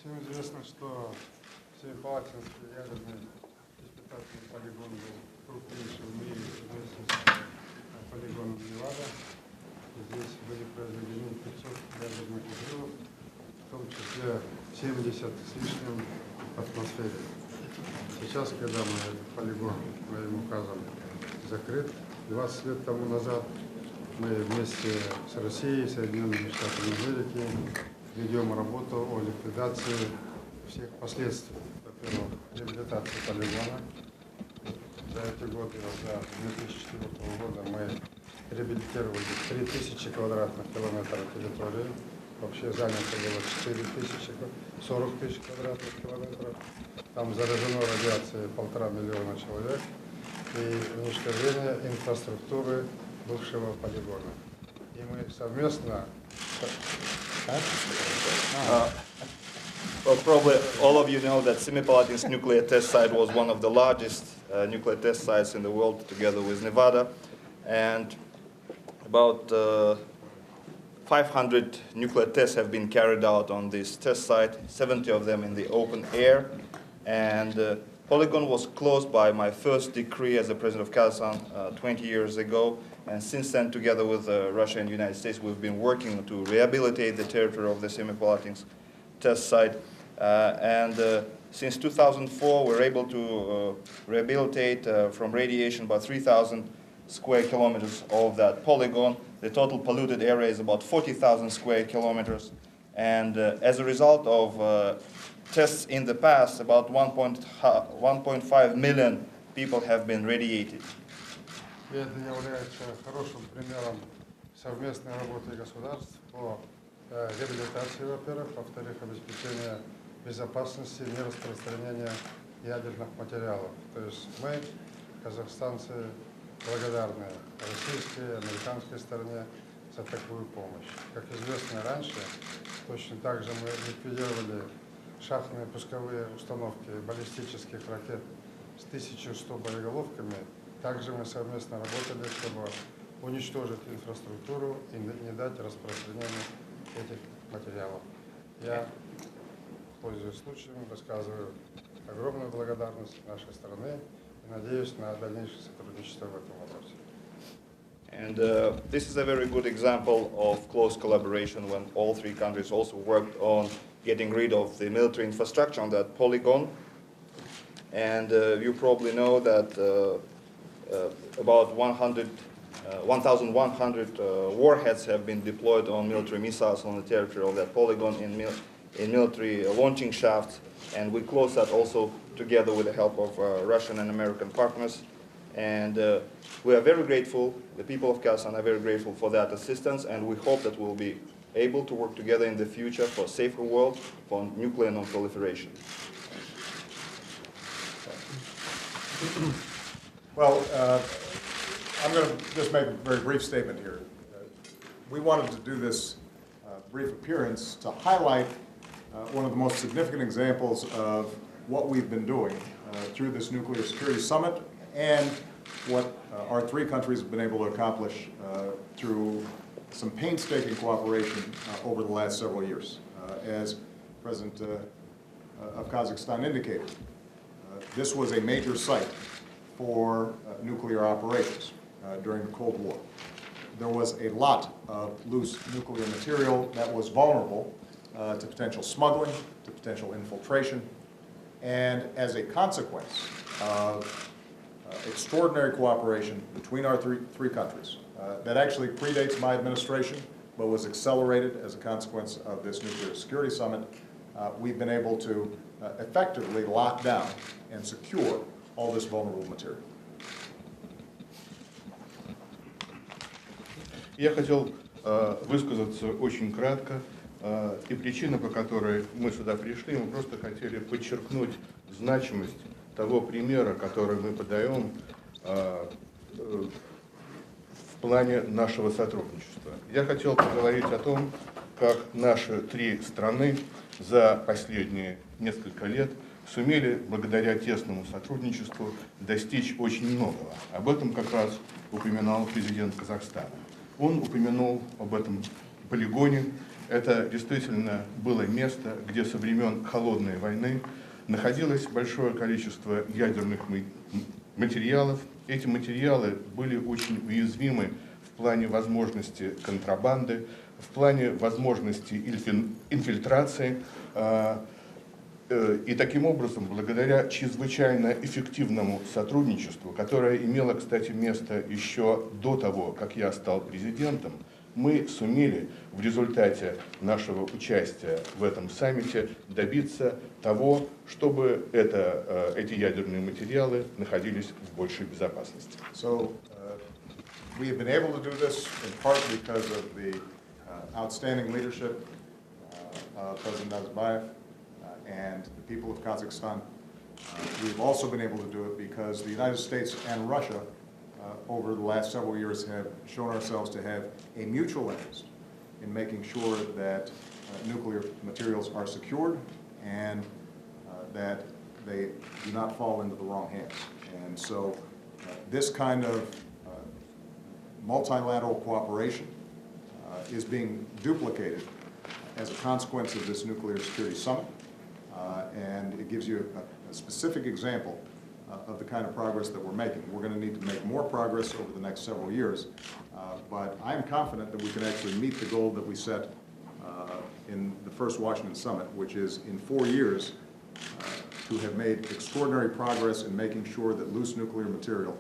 Всем известно, что Семипалатинский ядерный испытательный полигон был крупнейший в мире, полигон Невада. Здесь были произведены 500 ядерных взрывов, в том числе 70 с лишним в атмосфере. Сейчас, когда мы этот полигон моим указом закрыт, 20 лет тому назад мы вместе с Россией, Соединенными Штатами Америки ведем работу о ликвидации всех последствий. Во-первых, реабилитации полигона. За эти годы, до 2004 года мы реабилитировали 3000 квадратных километров территории. Вообще занято было 40 тысяч квадратных километров. Там заражено радиацией 1,5 миллиона человек. И уничтожение инфраструктуры бывшего полигона. И мы совместно... Well, probably all of you know that Semipalatinsk nuclear test site was one of the largest nuclear test sites in the world, together with Nevada. And about 500 nuclear tests have been carried out on this test site, 70 of them in the open air. And Polygon was closed by my first decree as the president of Kazakhstan 20 years ago. And since then, together with Russia and the United States, we've been working to rehabilitate the territory of the Semipalatinsk test site. Since 2004, we're able to rehabilitate from radiation about 3,000 square kilometers of that polygon. The total polluted area is about 40,000 square kilometers. And as a result of tests in the past, about 1.5 million people have been radiated. И это является хорошим примером совместной работы государств по реабилитации, во-первых, во-вторых, обеспечения безопасности и нераспространения ядерных материалов. То есть мы, казахстанцы, благодарны российской и американской стороне за такую помощь. Как известно раньше, точно так же мы ликвидировали шахтные пусковые установки баллистических ракет с 1100 боеголовками. Также мы совместно работали, чтобы уничтожить инфраструктуру и не дать распространению этих материалов. Я, пользуясь случаем, высказываю огромную благодарность нашей страны и надеюсь на дальнейшее сотрудничество в этом вопросе. And this is a very good example of close collaboration when all three countries also worked on getting rid of the military infrastructure on that polygon. And you probably know that about 1,100 warheads have been deployed on military missiles on the territory of that polygon in military launching shafts. And we closed that also together with the help of Russian and American partners. And we are very grateful, the people of Kazakhstan are very grateful for that assistance, and we hope that we'll be able to work together in the future for a safer world, for nuclear non-proliferation. Well, I'm going to just make a very brief statement here. We wanted to do this brief appearance to highlight one of the most significant examples of what we've been doing through this Nuclear Security Summit and what our three countries have been able to accomplish through some painstaking cooperation over the last several years. As President of Kazakhstan indicated, this was a major site for nuclear operations during the Cold War. There was a lot of loose nuclear material that was vulnerable to potential smuggling, to potential infiltration, and as a consequence of extraordinary cooperation between our three countries that actually predates my administration, but was accelerated as a consequence of this Nuclear Security Summit, we've been able to effectively lock down and secure all this vulnerable material. Я хотел высказаться очень кратко, и причина, по которой мы сюда пришли, мы просто хотели подчеркнуть значимость того примера, который мы подаем в плане нашего сотрудничества. Я хотел поговорить о том, как наши три страны за последние несколько лет сумели, благодаря тесному сотрудничеству, достичь очень многого. Об этом как раз упоминал президент Казахстана. Он упомянул об этом полигоне, Это действительно было место, где со времен Холодной войны находилось большое количество ядерных материалов. Эти материалы были очень уязвимы в плане возможности контрабанды, в плане возможности инфильтрации. И таким образом, благодаря чрезвычайно эффективному сотрудничеству, которое имело, кстати, место еще до того, как я стал президентом, мы сумели в результате нашего участия в этом саммите добиться того, чтобы эти ядерные материалы находились в большей безопасности. So, we have been able to do this in part because of the outstanding leadership of President Nazarbayev and the people of Kazakhstan. We've also been able to do it because the United States and Russia over the last several years have shown ourselves to have a mutual interest in making sure that nuclear materials are secured and that they do not fall into the wrong hands. And so this kind of multilateral cooperation is being duplicated as a consequence of this nuclear security summit. And it gives you a specific example of the kind of progress that we're making. We're going to need to make more progress over the next several years, but I'm confident that we can actually meet the goal that we set in the first Washington summit, which is in 4 years to have made extraordinary progress in making sure that loose nuclear material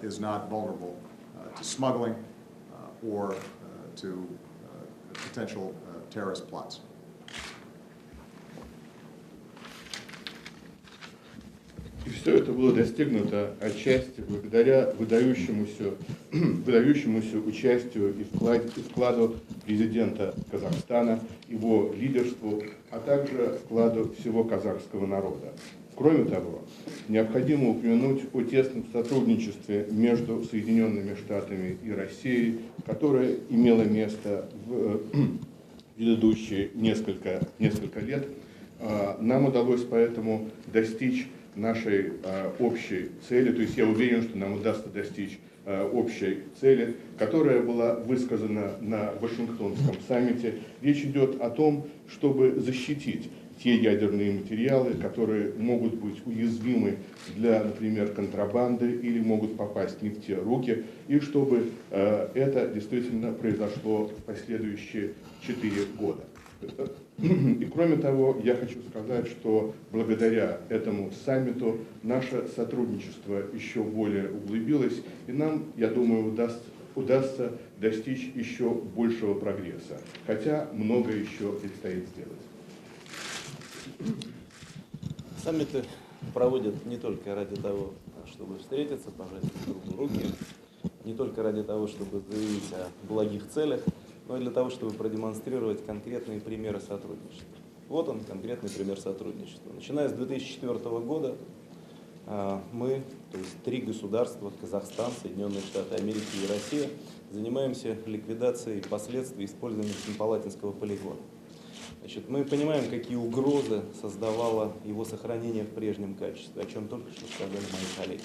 is not vulnerable to smuggling or to potential terrorist plots. И все это было достигнуто отчасти благодаря выдающемуся участию и вкладу президента Казахстана, его лидерству, а также вкладу всего казахского народа. Кроме того, необходимо упомянуть о тесном сотрудничестве между Соединенными Штатами и Россией, которое имело место в предыдущие несколько лет. Нам удалось поэтому достичь нашей общей цели, то есть я уверен, что нам удастся достичь общей цели, которая была высказана на Вашингтонском саммите. Речь идет о том, чтобы защитить те ядерные материалы, которые могут быть уязвимы для, например, контрабанды или могут попасть не в те руки, и чтобы это действительно произошло в последующие 4 года. И кроме того, я хочу сказать, что благодаря этому саммиту наше сотрудничество еще более углубилось, и нам, я думаю, удастся достичь еще большего прогресса, хотя многое еще предстоит сделать. Саммиты проводят не только ради того, чтобы встретиться, пожать друг другу руки, не только ради того, чтобы заявить о благих целях, но и для того, чтобы продемонстрировать конкретные примеры сотрудничества. Вот он, конкретный пример сотрудничества. Начиная с 2004 года мы, то есть 3 государства, Казахстан, Соединенные Штаты Америки и Россия, занимаемся ликвидацией последствий использования Семипалатинского полигона. Значит, мы понимаем, какие угрозы создавало его сохранение в прежнем качестве, о чем только что сказали мои коллеги.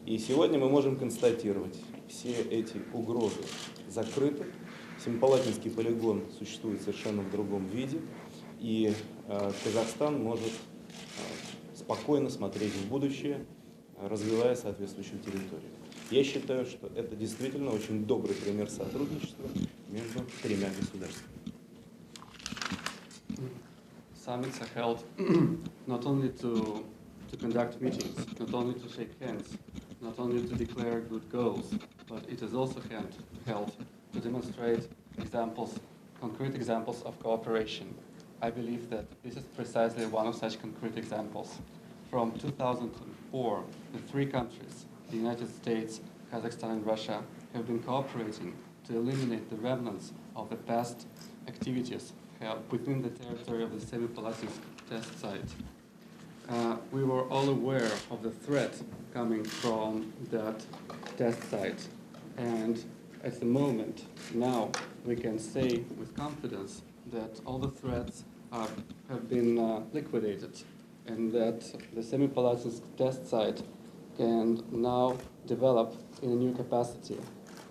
И сегодня мы можем констатировать, все эти угрозы закрыты. Семипалатинский полигон существует совершенно в другом виде, и Казахстан может спокойно смотреть в будущее, развивая соответствующую территорию. Я считаю, что это действительно очень добрый пример сотрудничества между 3 государствами. Summits are held not only to conduct meetings, not only to shake hands, not only to declare good goals, but it is also held to demonstrate examples, concrete examples of cooperation. I believe that this is precisely one of such concrete examples. From 2004, the 3 countries, the United States, Kazakhstan and Russia, have been cooperating to eliminate the remnants of the past activities within the territory of the Semipalatinsk test site. We were all aware of the threat coming from that test site, and at the moment, now, we can say with confidence that all the threats have been liquidated, and that the Semipalatinsk test site can now develop in a new capacity.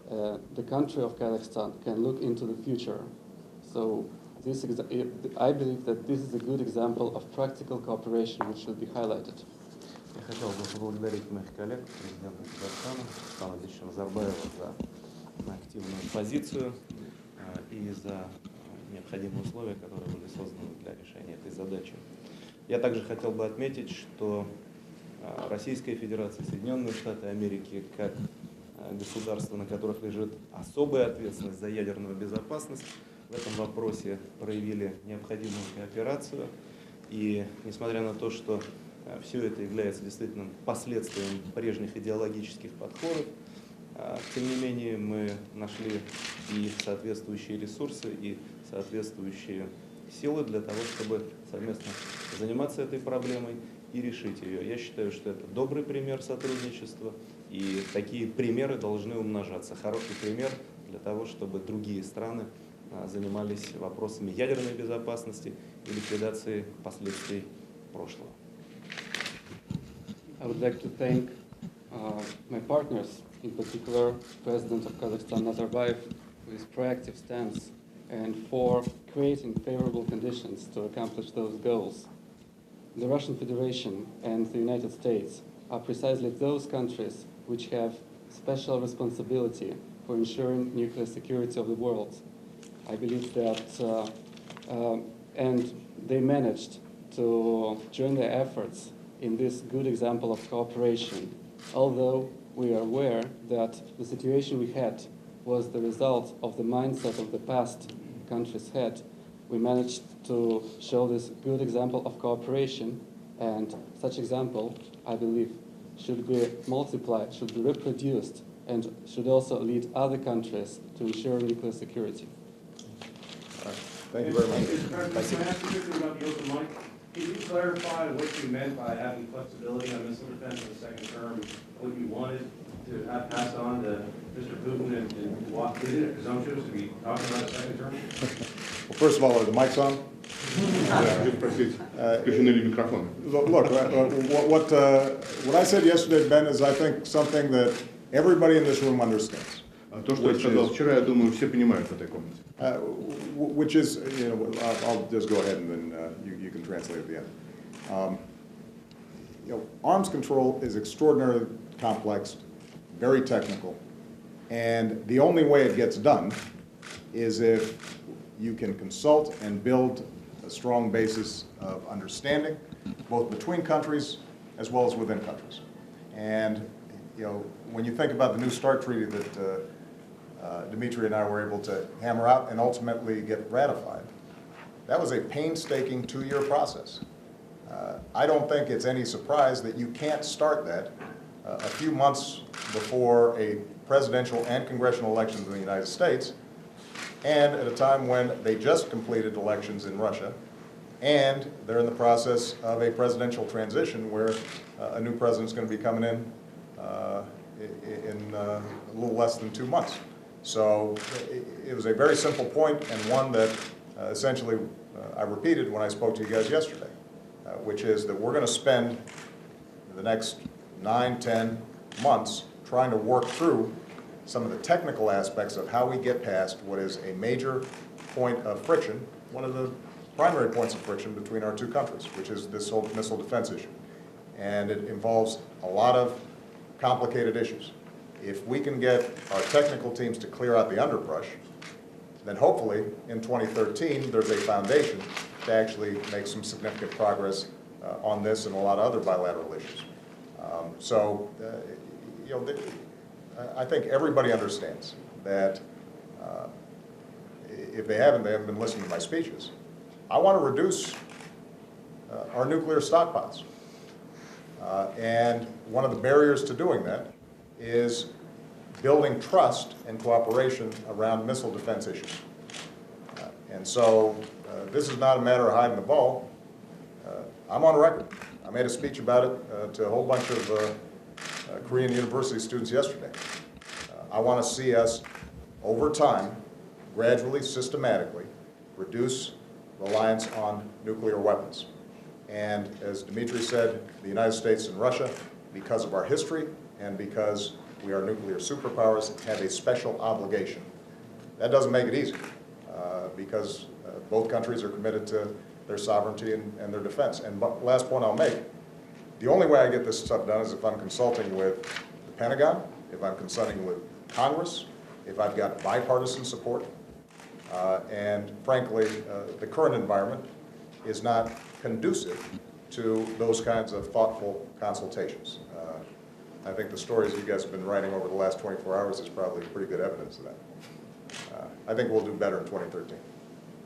The country of Kazakhstan can look into the future. So I believe that this is a good example of practical cooperation which should be highlighted. Я хотел бы поблагодарить моих коллег, президента Казахстана, Нурсултана Назарбаева, за активную позицию и за необходимые условия, которые были созданы для решения этой задачи. Я также хотел бы отметить, что Российская Федерация, Соединенные Штаты Америки, как государства, на которых лежит особая ответственность за ядерную безопасность, в этом вопросе проявили необходимую кооперацию. И несмотря на то, что все это является действительно последствием прежних идеологических подходов, тем не менее мы нашли и соответствующие ресурсы, и соответствующие силы для того, чтобы совместно заниматься этой проблемой и решить ее. Я считаю, что это добрый пример сотрудничества, и такие примеры должны умножаться. Хороший пример для того, чтобы другие страны занимались вопросами ядерной безопасности и ликвидации последствий прошлого. I would like to thank my partners, in particular President of Kazakhstan Nazarbayev, for his proactive stance and for creating favorable conditions to accomplish those goals. The Russian Federation and the United States are precisely those countries which have special responsibility for ensuring nuclear security of the world. I believe that, and they managed to join their efforts in this good example of cooperation, although we are aware that the situation we had was the result of the mindset of the past countries had. We managed to show this good example of cooperation, and such example, I believe, should be multiplied, should be reproduced, and should also lead other countries to ensure nuclear security. Thank you very much. Mr. President, can I ask you quickly about the open mic? Can you clarify what you meant by having flexibility on missile defense in the second term? What you wanted to have passed on to Mr. Putin and what isn't it presumptuous to be talking about a second term? Well, first of all, are the mics on? Look, what I said yesterday, Ben, is I think something that everybody in this room understands. То, что я сказал вчера, я думаю, все понимают в этой комнате. Which is, you know, I'll just go ahead and then you can translate at the end. You know, arms control is extraordinarily complex, very technical, and the only way it gets done is if you can consult and build a strong basis of understanding, both between countries as well as within countries. And you know, when you think about the New START treaty that Dmitry and I were able to hammer out and ultimately get ratified, that was a painstaking 2-year process. I don't think it's any surprise that you can't start that a few months before a presidential and congressional elections in the United States, and at a time when they just completed elections in Russia, and they're in the process of a presidential transition where a new president's going to be coming in a little less than 2 months. So it was a very simple point, and one that essentially I repeated when I spoke to you guys yesterday, which is that we're going to spend the next 9-10 months trying to work through some of the technical aspects of how we get past what is a major point of friction, one of the primary points of friction between our two countries, which is this whole missile defense issue. And it involves a lot of complicated issues. If we can get our technical teams to clear out the underbrush, then hopefully in 2013 there's a foundation to actually make some significant progress on this and a lot of other bilateral issues. You know, I think everybody understands that if they haven't been listening to my speeches, I want to reduce our nuclear stockpiles. And one of the barriers to doing that is building trust and cooperation around missile defense issues. And so this is not a matter of hiding the ball. I'm on record. I made a speech about it to a whole bunch of Korean university students yesterday. I want to see us, over time, gradually, systematically, reduce reliance on nuclear weapons. And as Dmitry said, the United States and Russia, because of our history and because we are nuclear superpowers, have a special obligation. That doesn't make it easy, because Both countries are committed to their sovereignty and their defense. And last point I'll make, the only way I get this stuff done is if I'm consulting with the Pentagon, if I'm consulting with Congress, if I've got bipartisan support, and frankly, the current environment is not conducive to those kinds of thoughtful consultations. I think the stories you guys have been writing over the last 24 hours is probably pretty good evidence of that. I think we'll do better in 2013.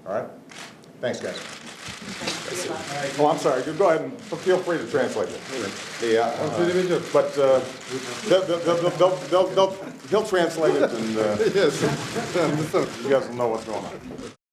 All right? Thanks, guys. Oh, I'm sorry. You go ahead and feel free to translate it. Yeah, but he'll translate it, and Yes. you guys will know what's going on.